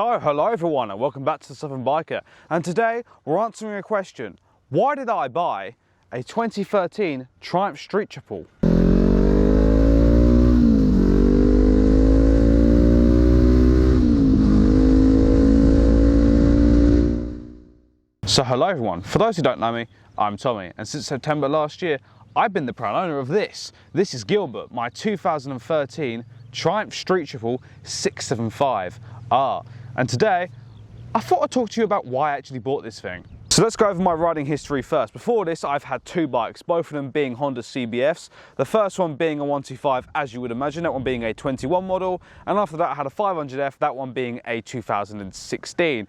So, hello everyone and welcome back to The Southern Biker, and today we're answering a question. Why did I buy a 2013 Triumph Street Triple? So hello everyone, for those who don't know me, I'm Tommy, and since September last year I've been the proud owner of this. This is Gilbert, my 2013 Triumph Street Triple 675R. And today, I thought I'd talk to you about why I actually bought this thing. So let's go over my riding history first. Before this, I've had two bikes, both of them being Honda CBFs. The first one being a 125, as you would imagine, that one being a 21 model. And after that, I had a 500F, that one being a 2016.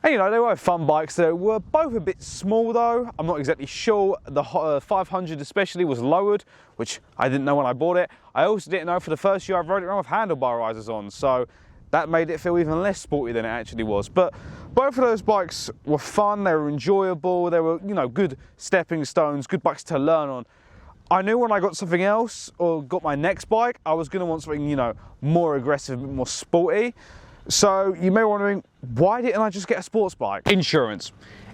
And you know, they were fun bikes. They were both a bit small though. I'm not exactly sure. The 500 especially was lowered, which I didn't know when I bought it. I also didn't know for the first year I rode it around with handlebar risers on. So that made it feel even less sporty than it actually was. But both of those bikes were fun, they were enjoyable, they were, you know, good stepping stones, good bikes to learn on. I knew when I got something else or got my next bike, I was gonna want something, you know, more aggressive, a bit more sporty. So you may be wondering, why didn't I just get a sports bike? Insurance.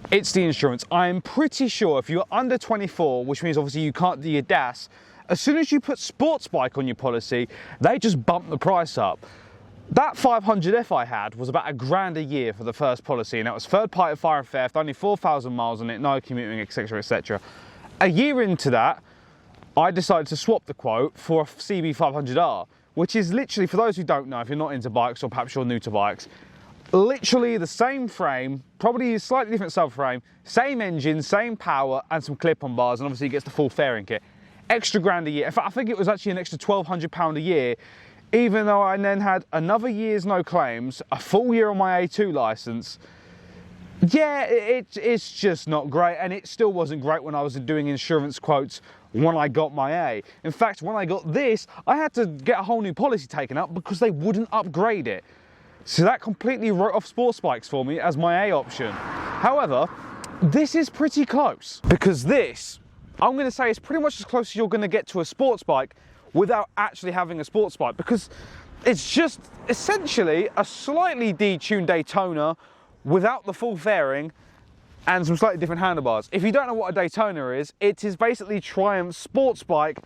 It's the insurance. I'm pretty sure if you're under 24, which means obviously you can't do your DAS, as soon as you put sports bike on your policy, they just bump the price up. That 500F I had was about £1,000 a year for the first policy, and that was third party fire and theft, only 4,000 miles on it, no commuting, etc, etc. A year into that, I decided to swap the quote for a CB500R, which is literally, for those who don't know, if you're not into bikes or perhaps you're new to bikes, literally the same frame, probably a slightly different subframe, same engine, same power, and some clip-on bars, and obviously it gets the full fairing kit. Extra £1,000 a year. In fact, I think it was actually an extra £1,200 a year, even though I then had another year's no claims, a full year on my A2 license. Yeah, it's just not great, and it still wasn't great when I was doing insurance quotes when I got my A. In fact, when I got this, I had to get a whole new policy taken out because they wouldn't upgrade it. So that completely wrote off sports bikes for me as my A option. However, this is pretty close, because this, I'm going to say, is pretty much as close as you're going to get to a sports bike without actually having a sports bike, because it's just essentially a slightly detuned Daytona without the full fairing and some slightly different handlebars. If you don't know what a Daytona is, it is basically Triumph's sports bike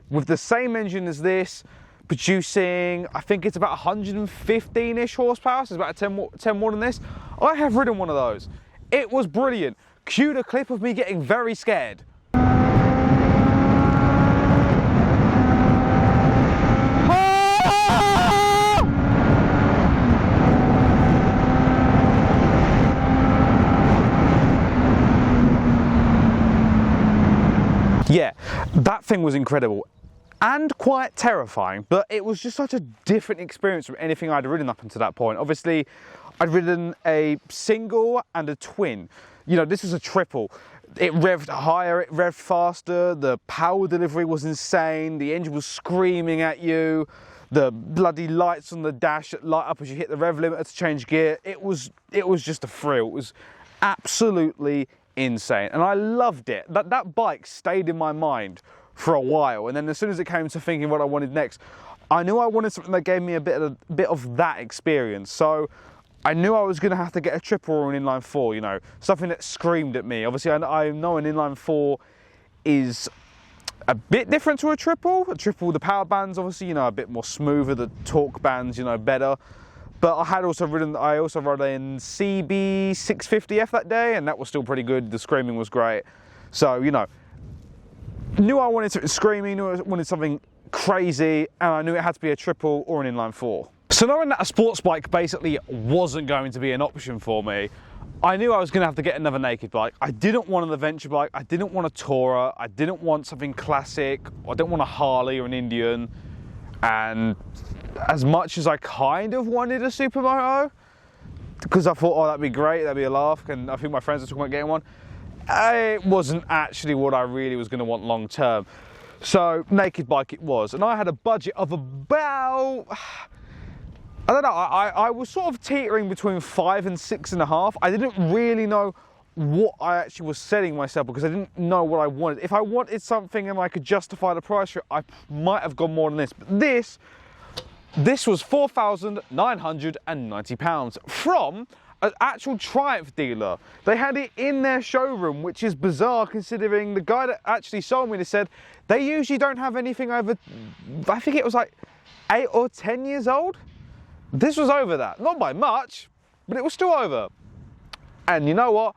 with the same engine as this, producing, I think it's about 115-ish horsepower, so it's about 10 more than this. I have ridden one of those. It was brilliant. Cue a clip of me getting very scared. Yeah, that thing was incredible and quite terrifying, but it was just such a different experience from anything I'd ridden up until that point. Obviously, I'd ridden a single and a twin. You know, this was a triple. It revved higher, it revved faster, the power delivery was insane, the engine was screaming at you, the bloody lights on the dash that light up as you hit the rev limiter to change gear. It was just a thrill. It was absolutely insane, and I loved it. That bike stayed in my mind for a while, and then as soon as it came to thinking what I wanted next, I knew I wanted something that gave me a bit of that experience. So I knew I was going to have to get a triple or an inline four, you know, something that screamed at me. Obviously, I know an inline four is a bit different to a triple. A triple, the power bands, obviously, you know, a bit more smoother, the torque bands, you know, better. But I also rode in CB 650F that day, and that was still pretty good. The screaming was great. So, you know, knew I wanted something screaming, knew I wanted something crazy, and I knew it had to be a triple or an inline four. So knowing that a sports bike basically wasn't going to be an option for me, I knew I was going to have to get another naked bike. I didn't want an adventure bike, I didn't want a tourer, I didn't want something classic, I didn't want a Harley or an Indian, and as much as I kind of wanted a supermoto, because I thought, oh, that'd be great, that'd be a laugh, and I think my friends were talking about getting one, it wasn't actually what I really was going to want long term. So naked bike it was, and I had a budget of about, I don't know, I was sort of teetering between 5 and 6.5. I didn't really know what I actually was setting myself because I didn't know what I wanted. If I wanted something and I could justify the price for it, I might have gone more than this. But this, This was £4,990 from an actual Triumph dealer. They had it in their showroom, which is bizarre considering the guy that actually sold me this said they usually don't have anything over, I think it was like 8 or 10 years old. This was over that, not by much, but it was still over. And you know what?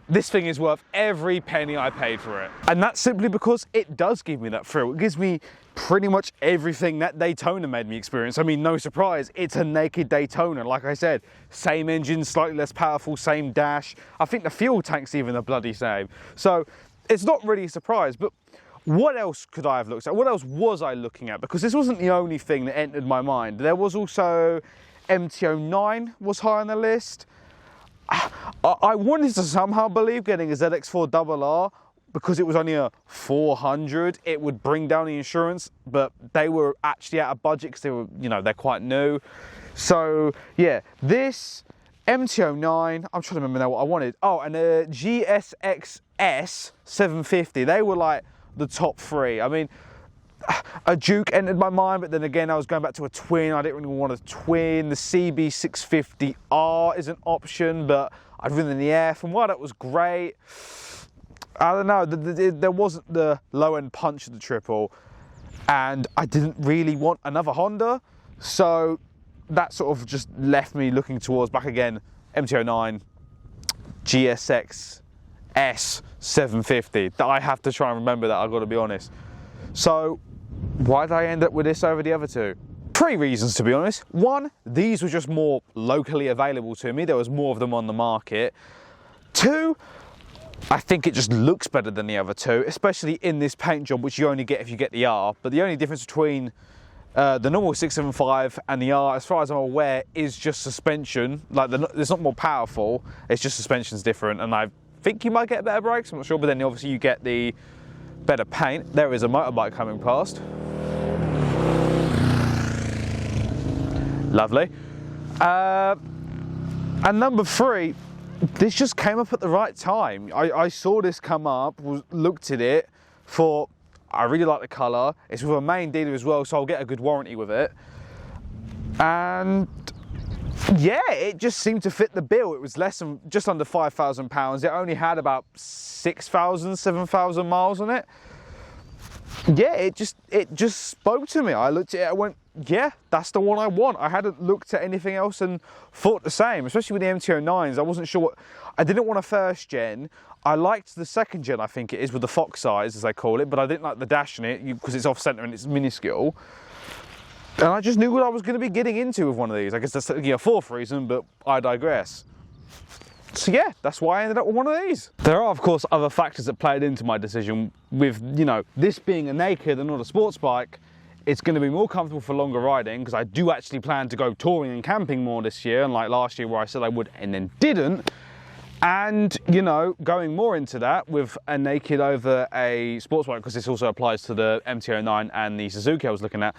This thing is worth every penny I paid for it. And that's simply because it does give me that thrill. It gives me pretty much everything that Daytona made me experience. I mean, no surprise, it's a naked Daytona. Like I said, same engine, slightly less powerful, same dash. I think the fuel tank's even the bloody same. So it's not really a surprise, but what else could I have looked at? What else was I looking at? Because this wasn't the only thing that entered my mind. There was also MT-09 was high on the list. I wanted to somehow believe getting a ZX4RR because it was only a 400, it would bring down the insurance, but they were actually out of budget because they were, you know, they're quite new. So yeah, this MT-09, I'm trying to remember now what I wanted. Oh, and a GSX-S 750, they were like the top three. I mean, a Duke entered my mind, but then again, I was going back to a twin. I didn't really want a twin. The CB650R is an option, but I'd ridden in the air. From what, it was great. I don't know, there wasn't the low-end punch of the triple, and I didn't really want another Honda, so that sort of just left me looking towards, back again, MT-09, GSX S 750. I have to try and remember that, I've got to be honest. So why did I end up with this over the other two? 3 reasons, to be honest. 1, these were just more locally available to me. There was more of them on the market. 2, I think it just looks better than the other two, especially in this paint job, which you only get if you get the R. But the only difference between the normal 675 and the R, as far as I'm aware, is just suspension. Like, it's not more powerful, it's just suspension's different. And I think you might get better brakes, I'm not sure, but then obviously you get the better paint. There is a motorbike coming past. Lovely. And number 3, this just came up at the right time. I saw this come up, looked at it, thought, I really like the colour. It's with a main dealer as well, so I'll get a good warranty with it. And yeah, it just seemed to fit the bill. It was less than, just under £5,000. It only had about 6,000, 7,000 miles on it. Yeah, it just spoke to me. I looked at it, I went, yeah, that's the one I want. I hadn't looked at anything else and thought the same, especially with the MT-09s. I wasn't sure what, I didn't want a first gen. I liked the second gen, I think it is, with the Fox eyes, as they call it, but I didn't like the dash in it because it's off center and it's minuscule. And I just knew what I was going to be getting into with one of these. I guess that's a 4th reason, but I digress. So yeah, that's why I ended up with one of these. There are, of course, other factors that played into my decision with, you know, this being a naked and not a sports bike. It's going to be more comfortable for longer riding because I do actually plan to go touring and camping more this year, unlike last year where I said I would and then didn't. And, you know, going more into that with a naked over a sports bike, because this also applies to the MT-09 and the Suzuki I was looking at,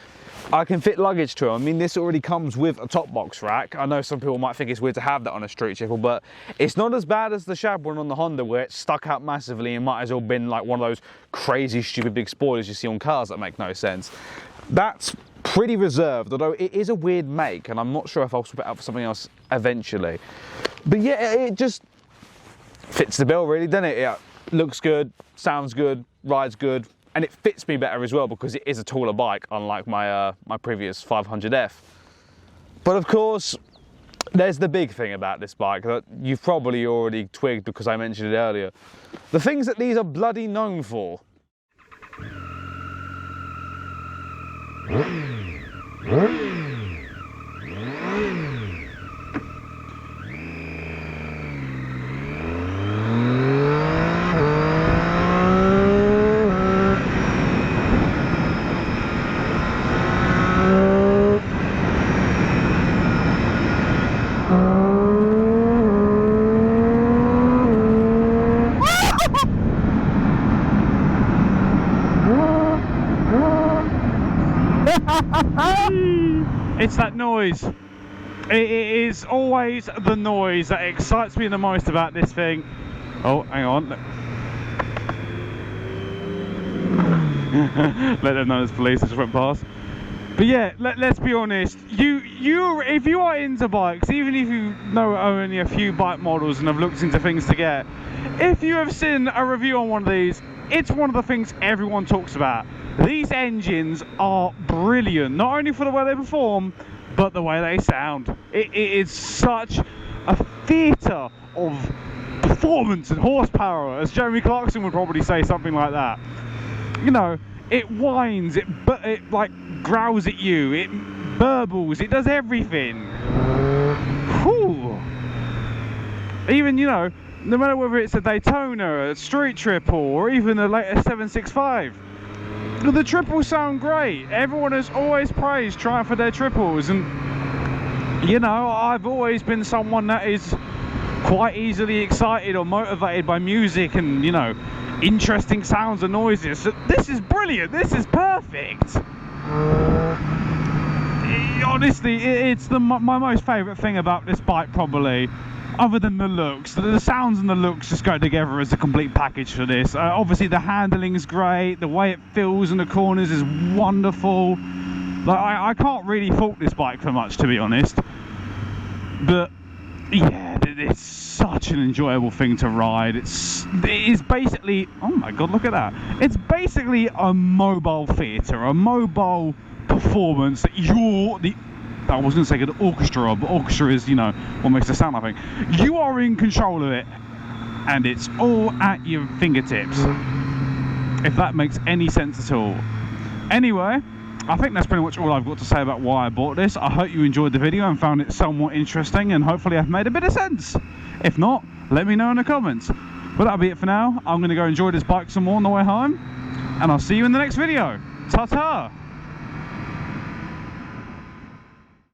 I can fit luggage to it. I mean, this already comes with a top box rack. I know some people might think it's weird to have that on a street triple, but it's not as bad as the Shab one on the Honda where it's stuck out massively and might as well been like one of those crazy, stupid big spoilers you see on cars that make no sense. That's pretty reserved, although it is a weird make, and I'm not sure if I'll swap it out for something else eventually. But yeah, it just fits the bill really, doesn't it? It looks good, sounds good, rides good, and it fits me better as well because it is a taller bike, unlike my my previous 500F. But of course, there's the big thing about this bike that you've probably already twigged because I mentioned it earlier. The things that these are bloody known for. It's that noise. It is always the noise that excites me the most about this thing. Oh, hang on. Let them know there's police, I just went past. But yeah, let's be honest. If you are into bikes, even if you know only a few bike models and have looked into things to get, if you have seen a review on one of these, it's one of the things everyone talks about. These engines are brilliant, not only for the way they perform, but the way they sound. It is such a theatre of performance and horsepower, as Jeremy Clarkson would probably say, something like that. You know, it whines, it like growls at you, it burbles, it does everything. Whew. Even, you know, no matter whether it's a Daytona, a street triple, or even the latest 765, the triples sound great. Everyone has always praised Triumph for their triples, and you know, I've always been someone that is quite easily excited or motivated by music and, you know, interesting sounds and noises. So this is brilliant, this is perfect. Honestly, it's my most favourite thing about this bike, probably, other than the looks. The sounds and the looks just go together as a complete package for this. Obviously the handling is great, the way it feels in the corners is wonderful. Like, I can't really fault this bike for much, to be honest. But yeah, it's such an enjoyable thing to ride. It is basically, oh my god, look at that. It's basically a mobile theatre, a mobile performance that I was going to say an orchestra, but orchestra is, you know, what makes it sound like. You are in control of it, and it's all at your fingertips, if that makes any sense at all. Anyway, I think that's pretty much all I've got to say about why I bought this. I hope you enjoyed the video and found it somewhat interesting, and hopefully I've made a bit of sense. If not, let me know in the comments. But that'll be it for now. I'm going to go enjoy this bike some more on the way home, and I'll see you in the next video. Ta-ta!